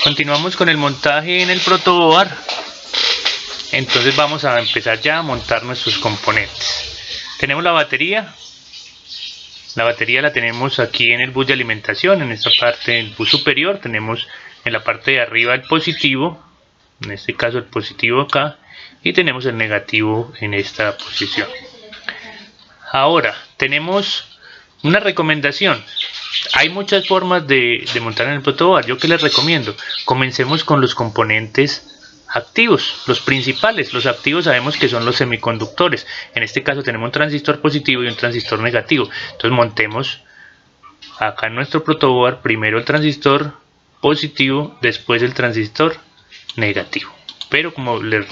Continuamos con el montaje en el protoboard. Entonces vamos a empezar ya a montar nuestros componentes. Tenemos la batería. La batería la tenemos aquí en el bus de alimentación, en esta parte del bus superior. Tenemos en la parte de arriba el positivo, en este caso el positivo acá, y tenemos el negativo en esta posición. Ahora tenemos una recomendación. Hay muchas formas de montar en el protoboard. Yo que les recomiendo, comencemos con los componentes activos, los principales. Los activos sabemos que son los semiconductores. En este caso tenemos un transistor positivo y un transistor negativo. Entonces montemos acá en nuestro protoboard primero el transistor positivo, después el transistor negativo. Pero como les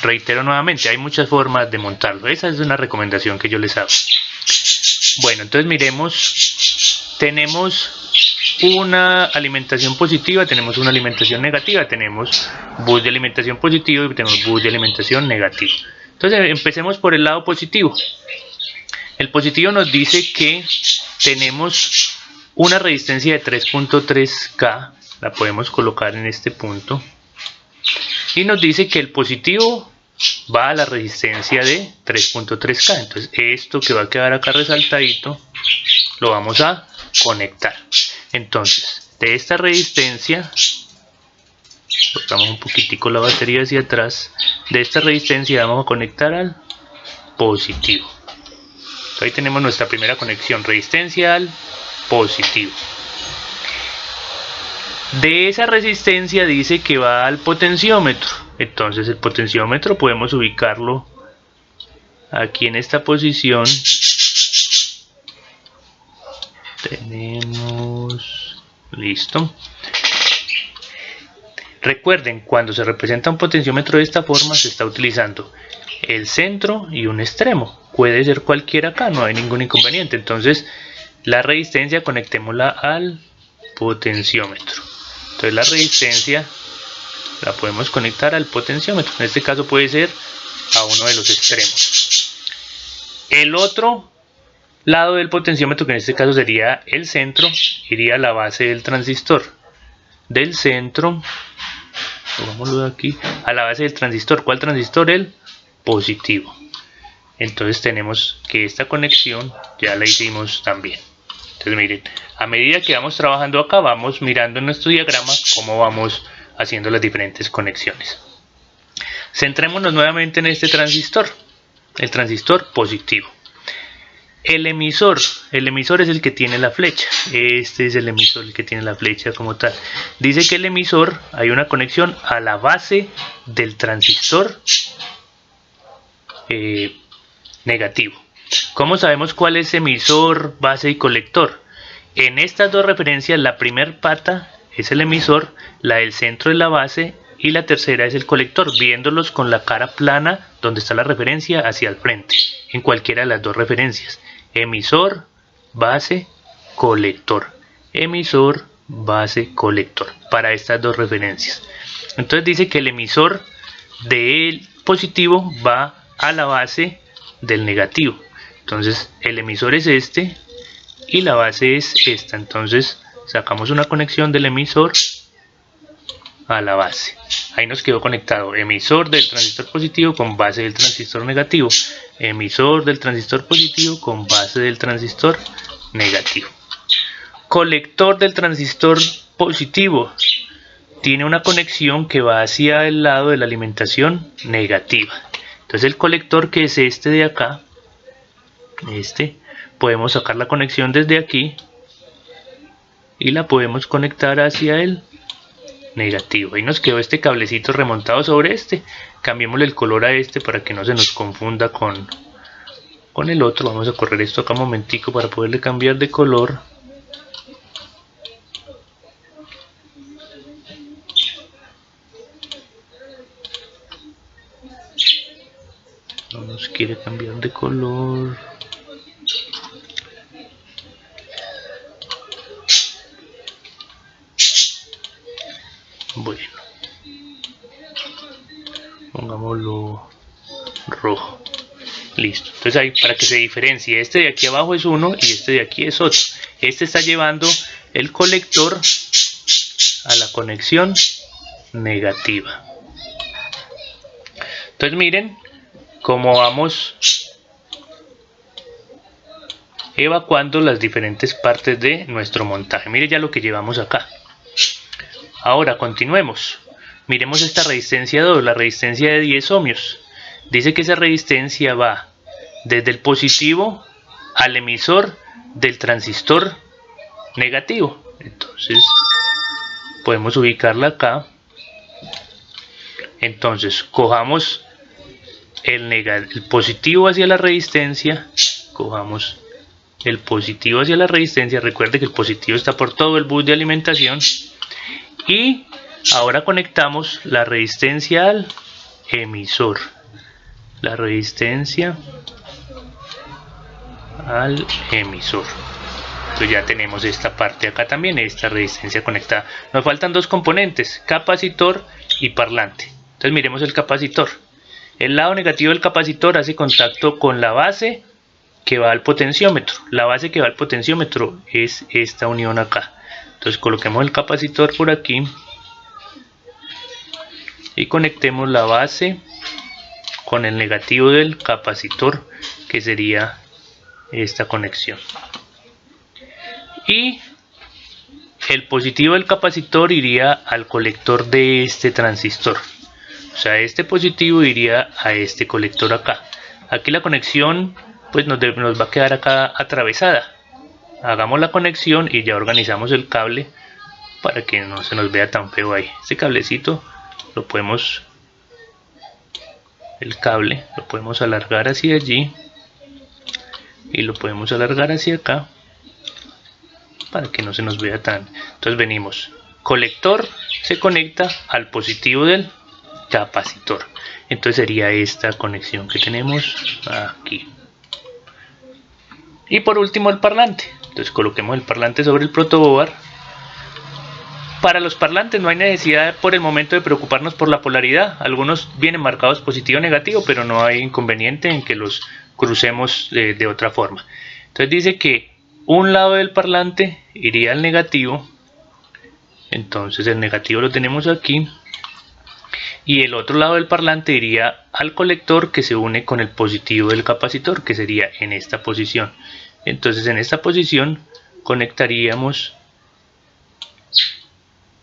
reitero nuevamente, hay muchas formas de montarlo. Esa es una recomendación que yo les hago. Bueno, entonces miremos, tenemos una alimentación positiva, tenemos una alimentación negativa, tenemos bus de alimentación positivo y tenemos bus de alimentación negativo. Entonces empecemos por el lado positivo. El positivo nos dice que tenemos una resistencia de 3.3K, la podemos colocar en este punto, y nos dice que el positivo va a la resistencia de 3.3K. Entonces esto que va a quedar acá resaltadito lo vamos a conectar. Entonces de esta resistencia, cortamos un poquitico la batería hacia atrás, de esta resistencia vamos a conectar al positivo. Entonces ahí tenemos nuestra primera conexión, resistencia al positivo. De esa resistencia dice que va al potenciómetro. Entonces el potenciómetro podemos ubicarlo aquí en esta posición. Tenemos, listo. Recuerden, cuando se representa un potenciómetro de esta forma se está utilizando el centro y un extremo. Puede ser cualquiera acá, no hay ningún inconveniente. Entonces la resistencia conectémosla al potenciómetro. Entonces la resistencia la podemos conectar al potenciómetro. En este caso puede ser a uno de los extremos. El otro lado del potenciómetro, que en este caso sería el centro, iría a la base del transistor. Del centro, pongámoslo aquí, a la base del transistor. ¿Cuál transistor? El positivo. Entonces tenemos que esta conexión ya la hicimos también. Entonces miren, a medida que vamos trabajando acá, vamos mirando en nuestro diagrama cómo vamos haciendo las diferentes conexiones. Centrémonos nuevamente en este transistor, el transistor positivo. El emisor es el que tiene la flecha. Este es el emisor, el que tiene la flecha como tal. Dice que el emisor, hay una conexión a la base del transistor negativo. ¿Cómo sabemos cuál es emisor, base y colector? En estas dos referencias, la primera pata es el emisor, la del centro es la base y la tercera es el colector, viéndolos con la cara plana donde está la referencia hacia el frente, en cualquiera de las dos referencias. Emisor, base, colector. Emisor, base, colector, para estas dos referencias. Entonces dice que el emisor del positivo va a la base del negativo. Entonces el emisor es este y la base es esta. Entonces sacamos una conexión del emisor a la base. Ahí nos quedó conectado emisor del transistor positivo con base del transistor negativo. Emisor del transistor positivo con base del transistor negativo. Colector del transistor positivo tiene una conexión que va hacia el lado de la alimentación negativa. Entonces el colector, que es este de acá, podemos sacar la conexión desde aquí y la podemos conectar hacia el negativo. Ahí nos quedó este cablecito remontado sobre este. Cambiémosle el color a este para que no se nos confunda con el otro. Vamos a correr esto acá un momentico para poderle cambiar de color. No nos quiere cambiar de color. Bueno, pongámoslo rojo. Listo. Entonces ahí, para que se diferencie, este de aquí abajo es uno y este de aquí es otro. Este está llevando el colector a la conexión negativa. Entonces miren cómo vamos evacuando las diferentes partes de nuestro montaje. Mire ya lo que llevamos acá. Ahora continuemos. Miremos esta resistencia 2, la resistencia de 10 ohmios. Dice que esa resistencia va desde el positivo al emisor del transistor negativo. Entonces podemos ubicarla acá. Entonces cojamos el positivo hacia la resistencia, cojamos el positivo hacia la resistencia. Recuerde que el positivo está por todo el bus de alimentación. Y ahora conectamos la resistencia al emisor. La resistencia al emisor. Entonces ya tenemos esta parte acá también, esta resistencia conectada. Nos faltan dos componentes, capacitor y parlante. Entonces miremos el capacitor. El lado negativo del capacitor hace contacto con la base que va al potenciómetro. La base que va al potenciómetro es esta unión acá. Entonces coloquemos el capacitor por aquí y conectemos la base con el negativo del capacitor, que sería esta conexión. Y el positivo del capacitor iría al colector de este transistor. O sea, este positivo iría a este colector acá. Aquí la conexión pues nos va a quedar acá atravesada. Hagamos la conexión y ya organizamos el cable para que no se nos vea tan feo ahí. Este cablecito lo podemos, el cable lo podemos alargar hacia allí y lo podemos alargar hacia acá para que no se nos vea tan. Entonces venimos, colector se conecta al positivo del capacitor. Entonces sería esta conexión que tenemos aquí. Y por último el parlante. Entonces coloquemos el parlante sobre el protoboard. Para los parlantes no hay necesidad por el momento de preocuparnos por la polaridad. Algunos vienen marcados positivo o negativo, pero no hay inconveniente en que los crucemos de otra forma. Entonces dice que un lado del parlante iría al negativo. Entonces el negativo lo tenemos aquí. Y el otro lado del parlante iría al colector que se une con el positivo del capacitor, que sería en esta posición. Entonces en esta posición conectaríamos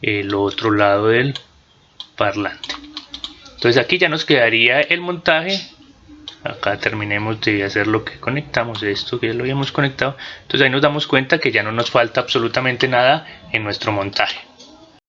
el otro lado del parlante. Entonces aquí ya nos quedaría el montaje. Acá terminemos de hacer lo que conectamos, esto que ya lo habíamos conectado. Entonces ahí nos damos cuenta que ya no nos falta absolutamente nada en nuestro montaje.